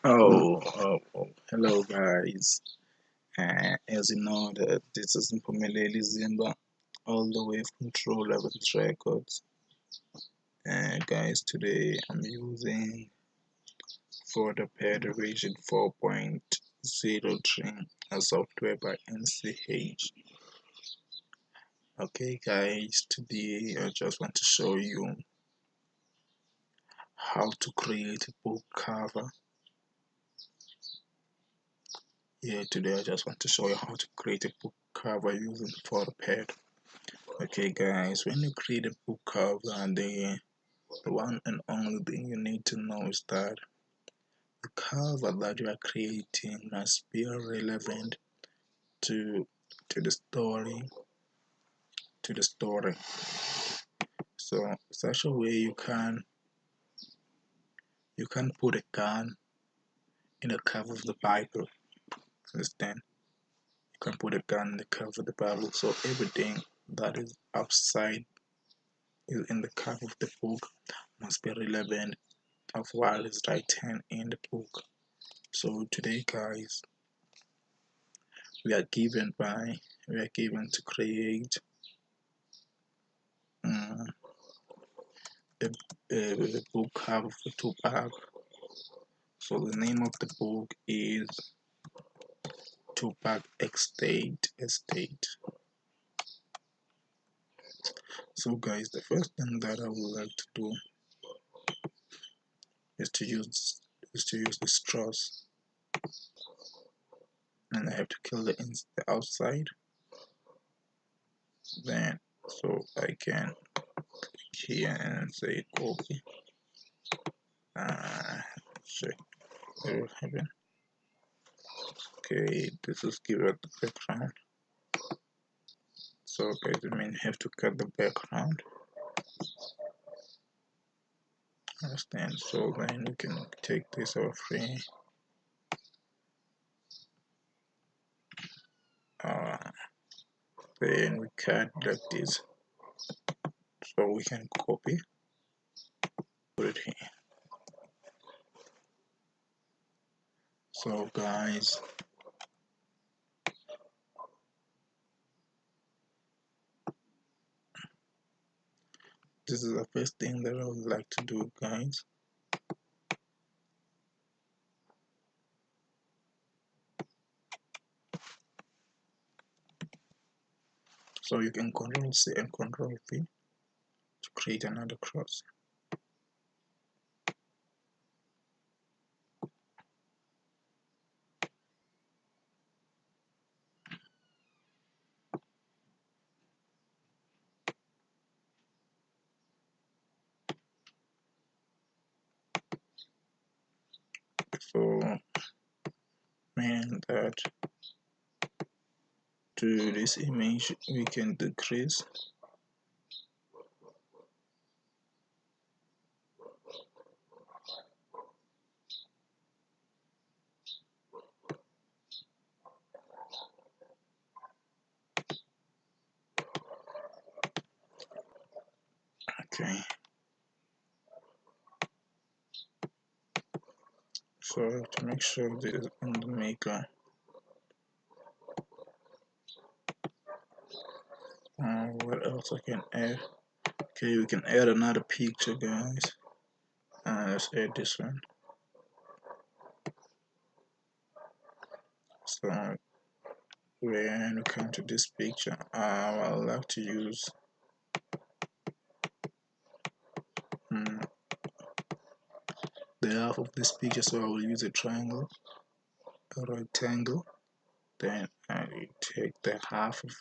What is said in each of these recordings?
Hello guys. As you know, that this is Mpumeleli Zimba, all the way from True Levels Records. Guys, today I'm using PhotoPad version 4.03, a software by NCH. Okay, guys, today I just want to show you how to create a book cover. Today I just want to show you how to create a book cover using PhotoPad. Okay guys, when you create a book cover, the one and only thing you need to know is that the cover that you are creating must be relevant to the story. So such a way you can put a gun in the cover of the Bible. Understand? You can put a gun in the cover of the Bible. So everything that is outside is in the cover of the book must be relevant of what is written in the book. So today guys, we are given to create um, a book cover for Tupac. So the name of the book is Tupac Estate. So guys, the first thing that I would like to do is to use the straws, and I have to kill the outside. Then so I can click here and say copy. Check what will happen. Okay, this is give it the background. So guys, I mean have to cut the background. Understand? So then we can take this off free. Then we cut like this. So we can copy, put it here. So guys, this is the first thing that I would like to do, guys. So you can Control C and Control V to create another cross. So mean that to this image we can decrease. Okay. So to make sure this is in the maker, what else I can add? Okay, we can add another picture, guys. Let's add this one. So when we come to this picture, I would like to use the half of this picture, so I will use a triangle, a rectangle. Then I take the half of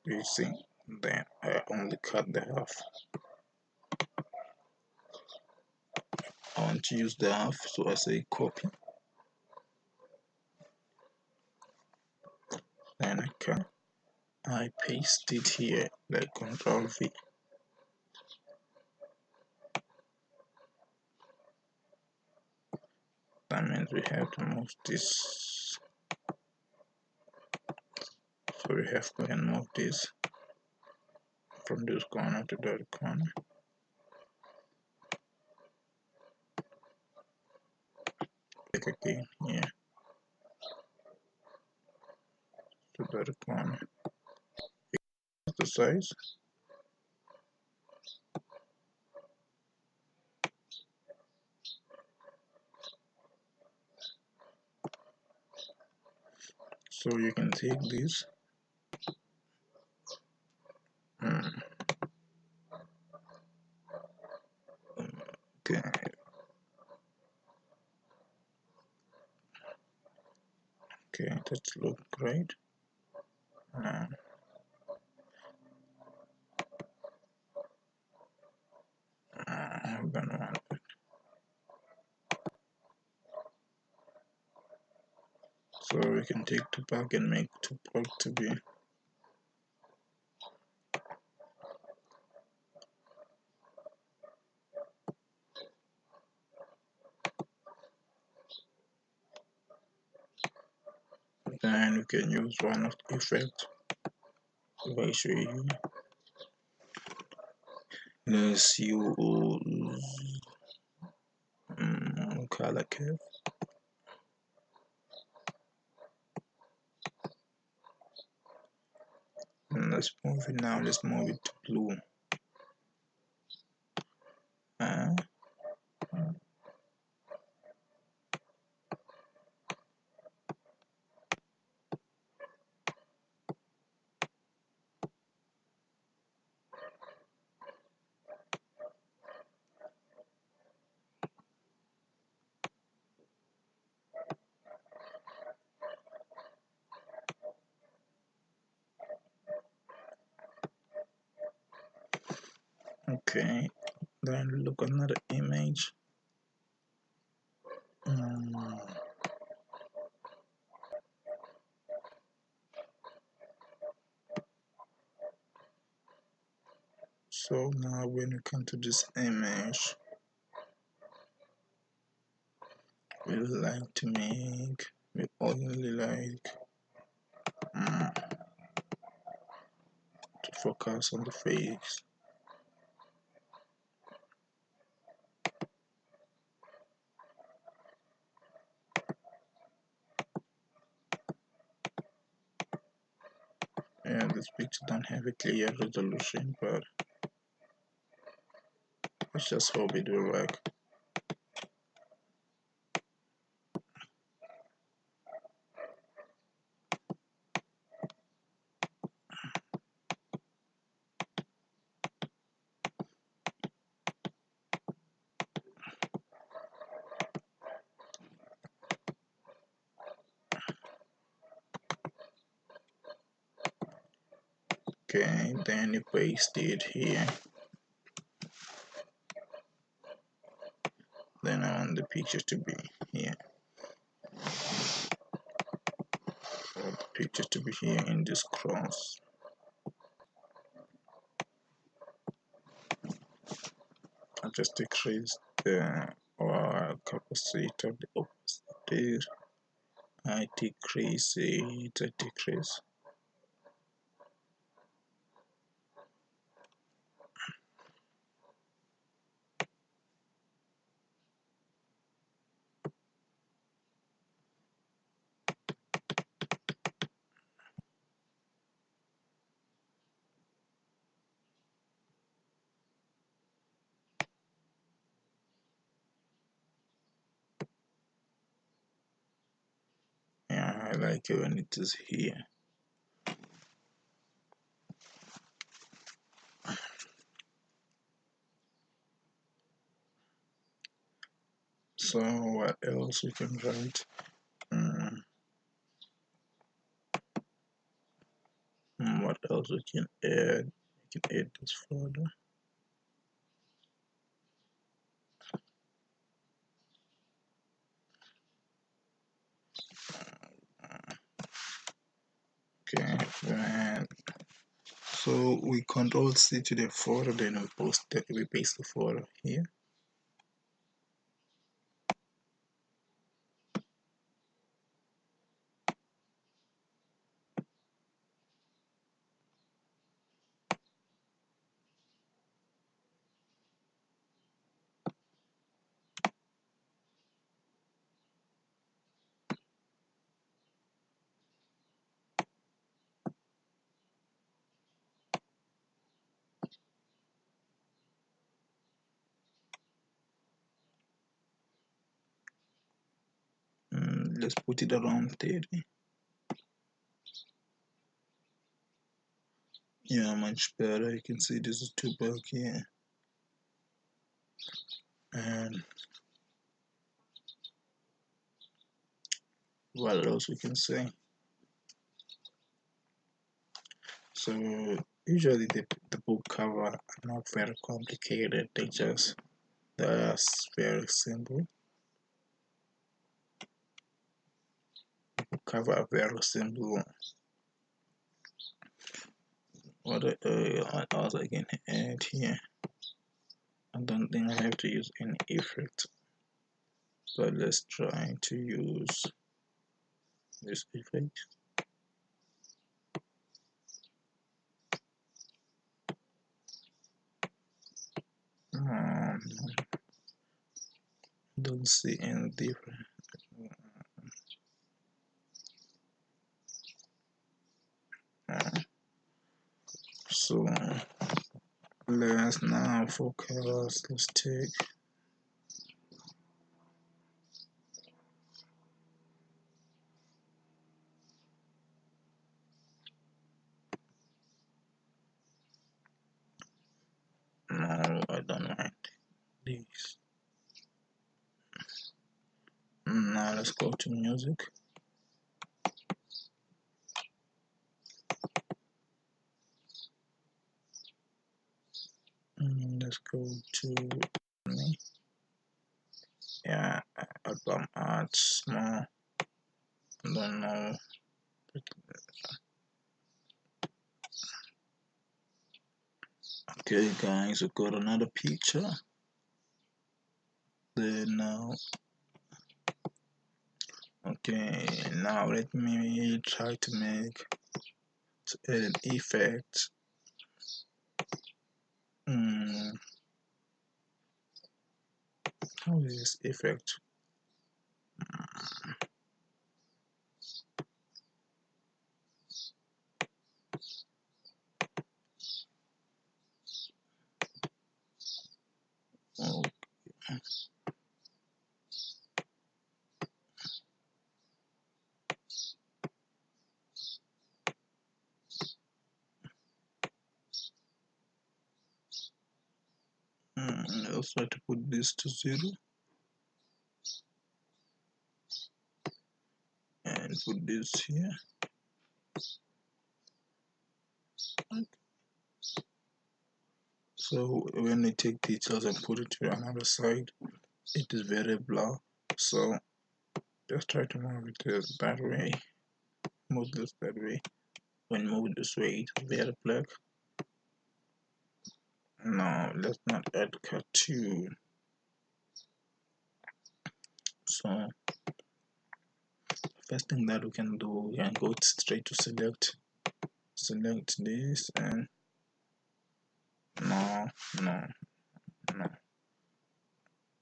this thing, then I only cut the half. I want to use the half, so I say copy. Then I paste it here, like Control V. That means we have to move this. So we have to move this from this corner to that corner. Click again here to the requirement. The size. So you can take this. Okay. Okay, that looks great. I'm gonna want it. So we can take Tupac and make Tupac to be. Then we can use one of the effects. If I show you, let's use color curve. And let's move it now. Let's move it to blue. Okay, then look another image. So now when we come to this image, we like to make, we only like to focus on the face. Yeah, this picture don't have a clear resolution, but let's just hope it will work. Okay, then you paste it here. Then I want the picture to be here. The picture to be here in this cross. I'll just decrease the capacity of the opacity. I decrease it, I decrease. Yeah, I like it when it is here. So what else we can write? What else we can add? We can add this further. Okay, and so we control C to the photo, then we paste the photo here. let's put it around 30. Yeah, much better. You can see this is too bulky here. And what else we can say? So usually the book cover are not very complicated. They're very simple. Book cover are very simple. What else I can add here? I don't think I have to use any effect, but let's try to use this effect. Don't see any difference. So let's now focus. Let's take no, I don't mind this. Now let's go to music. Let's go to me. Yeah, album art small. I don't know. Okay, guys, we got another picture. Then now, okay, now let me try to add an effect. How is this effect? Okay. Let's try to put this to 0 and put this here. Okay. So when we take details and put it to another side, it is very blur. So just try to move it that way. Move this that way. When move this way, it's very black. Now let's not add cartoon. So first thing that we can do, we can go straight to select this, and no.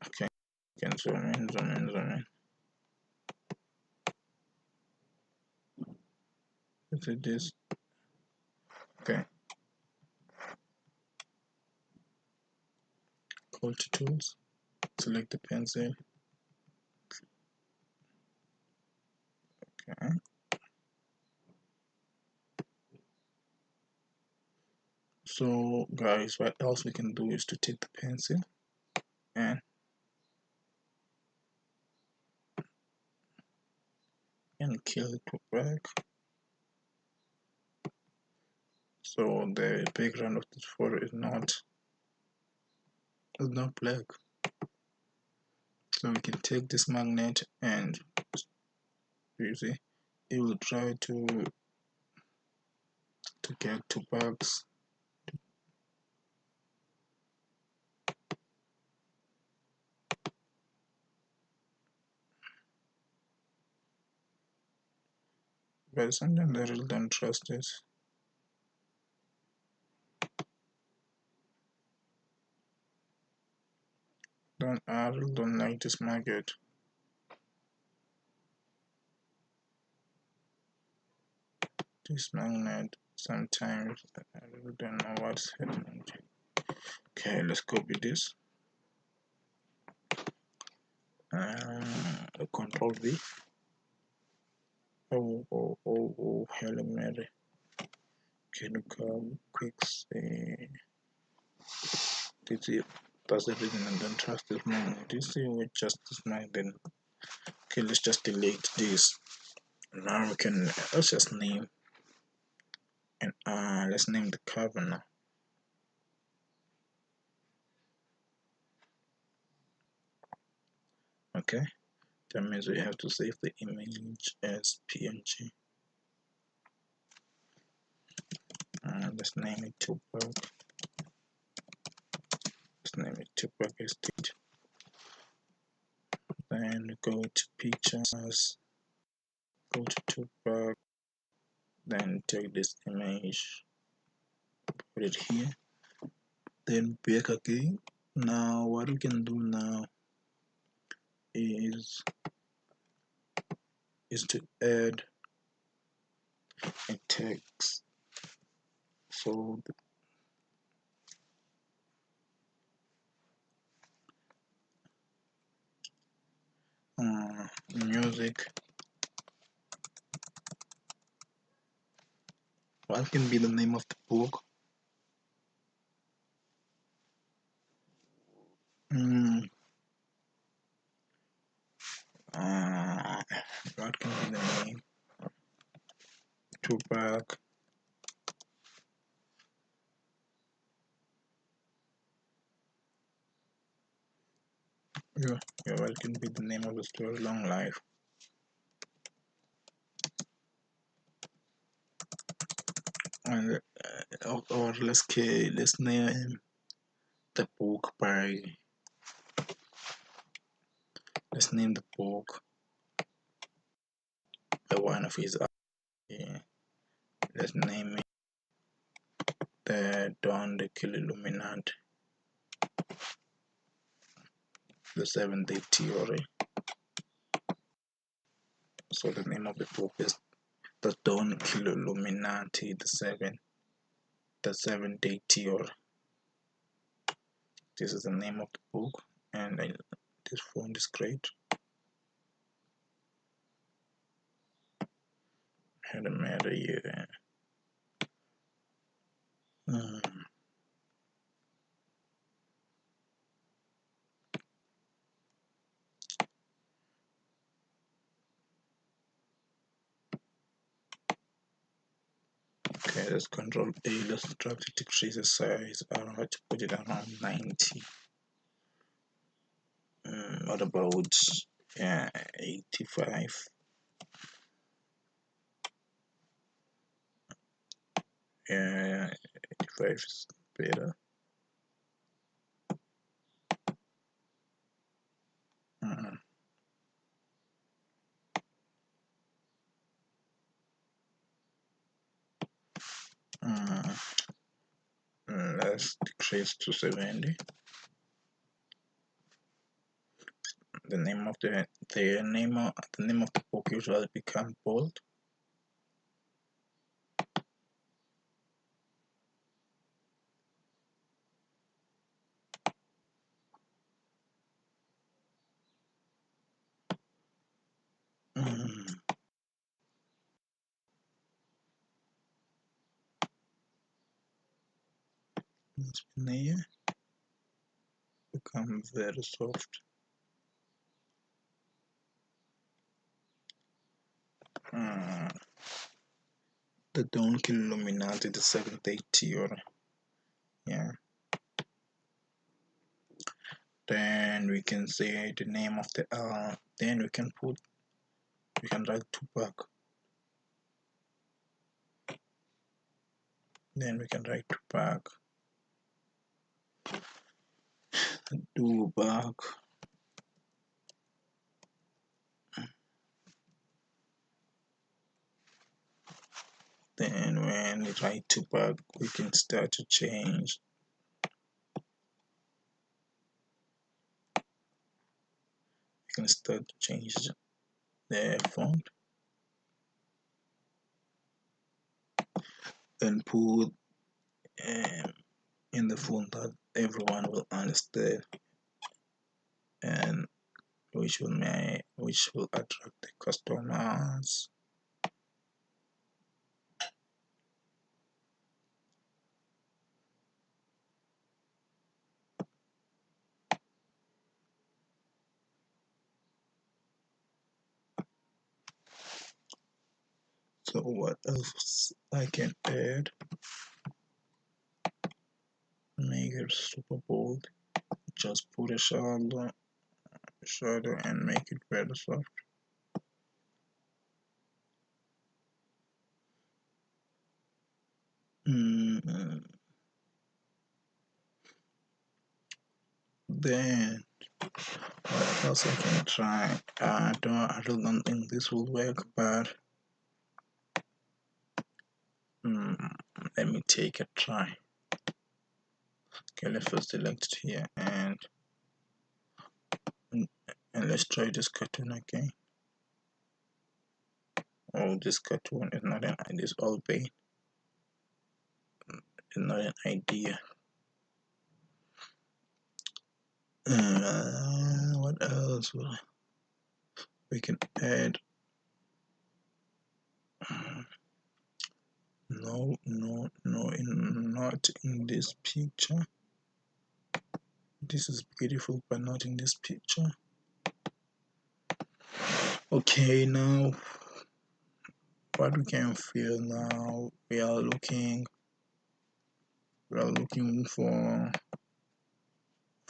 Okay, you can zoom in. Look at this. Okay, go to tools, select the pencil. Okay, so guys, what else we can do is to take the pencil and kill it back. So the background of this photo is not black. So we can take this magnet and you see it will try to get two bugs. But sometimes I really don't trust this. I really don't like this magnet. This magnet, sometimes I really don't know what's happening. Okay, let's copy this. Control V. Oh, Halle Mary. Can you come quick say this is that's the reason I don't trust this man. This is with just this man then okay, let's just delete this. Now we can let's just name and let's name the cover now. Okay, that means we have to save the image as PNG. Let's name it Tupac. Let's name it Tupac Estate. Then go to pictures, go to Tupac, then take this image, put it here, then back again. Now what we can do now is to add a text. So music, what can be the name of the book? Mm, what can be the name? Tupac. Yeah, what can be the name of the story? Long Life. And or let's name the book by let's name the book by one of his yeah. Let's name it the Dawn the Kill Illuminati, the Seventh Day Theory. So the name of the book is the Dawn Kill Illuminati, the Seventh Day Theory. This is the name of the book, and this font is great. Had a matter here. Okay, let's Control A. Let's try to decrease the size. I don't know how to put it around 90. What about 85? Yeah, 85 is better. Uh, uh, let's decrease to 70. The name of the name of the book usually become bold. Here become very soft. The Don't Kill Illuminati, the Seventh Day Theory. Yeah. Then we can say the name of the then we can write Tupac. Then we can write Tupac. Tupac. Then when we write Tupac, we can start to change. We can start to change the font. Then put in the font that everyone will understand, and which will attract the customers. So what else I can add? Make it super bold. Just put a shadow and make it very soft. Then what else I can try? I don't think this will work, but let me take a try. Okay, let's first select it here and let's try this cartoon again. Oh, this cartoon is not an idea. This all paint is not an idea. What else we can add? No, not in this picture. This is beautiful, but not in this picture. Okay, now what we can feel now, we are looking for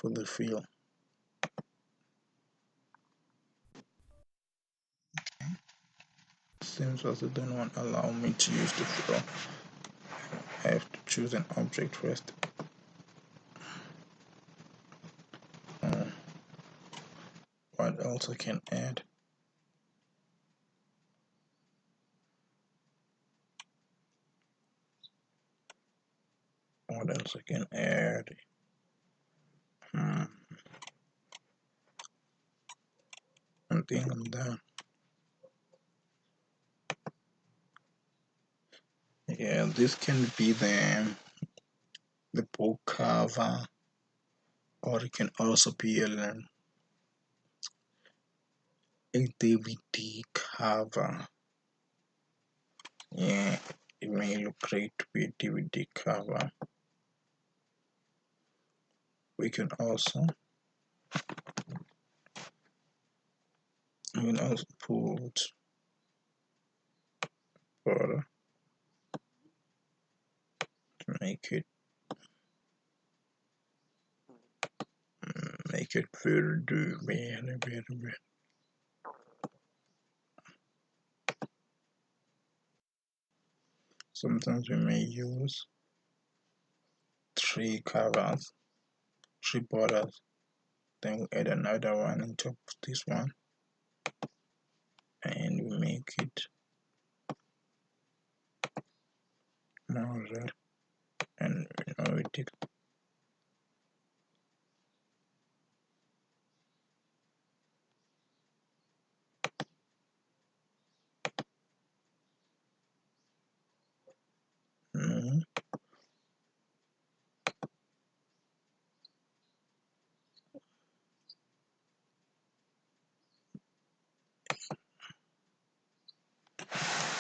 the feel. Seems as they don't want to allow me to use the feel. I have to choose an object first. What else I can add? What else I can add? I think I'm done. Yeah, this can be the book cover, or it can also be a DVD cover. Yeah, it may look great to be a DVD cover. We can also put border to make it very. Sometimes we may use three borders, then we add another one on top of this one, and we make it more red, and we take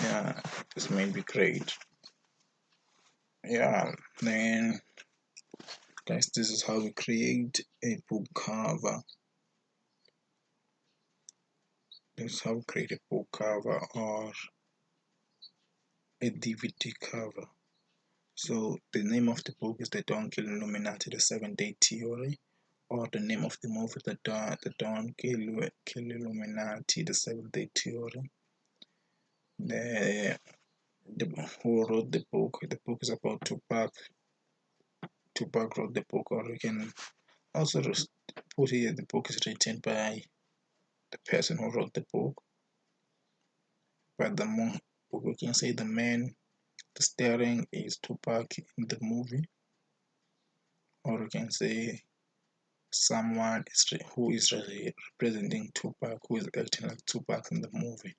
yeah, this may be great. Yeah, then guys, this is how we create a book cover. This is how we create a book cover or a DVD cover. So the name of the book is The Dawn Kill Illuminati, the 7-Day Theory, or the name of the movie, The Dawn Kill Illuminati, the 7-Day Theory. The who wrote the book? The book is about Tupac. Tupac wrote the book, or you can also put here the book is written by the person who wrote the book. But we can say the starring is Tupac in the movie, or we can say someone who is representing Tupac, who is acting like Tupac in the movie.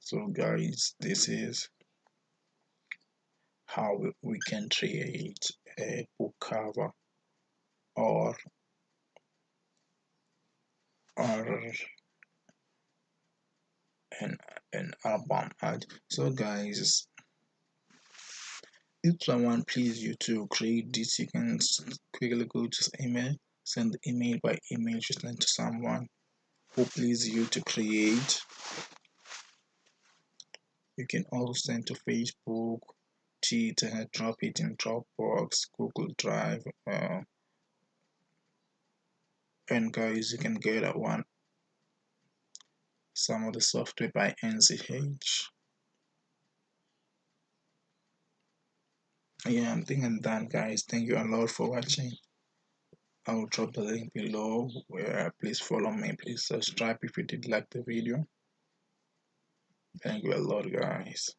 So guys, this is how we can create a book cover or an album art. So guys, if someone please you to create this, you can quickly go to email, send the email by email, just send to someone who please you to create You can also send to Facebook, Twitter, drop it in Dropbox, Google Drive, and guys, you can get that one some of the software by NCH. Yeah, I'm thinking done, guys. Thank you a lot for watching. I will drop the link below where please follow me. Please subscribe if you did like the video. Thank you a lot, guys.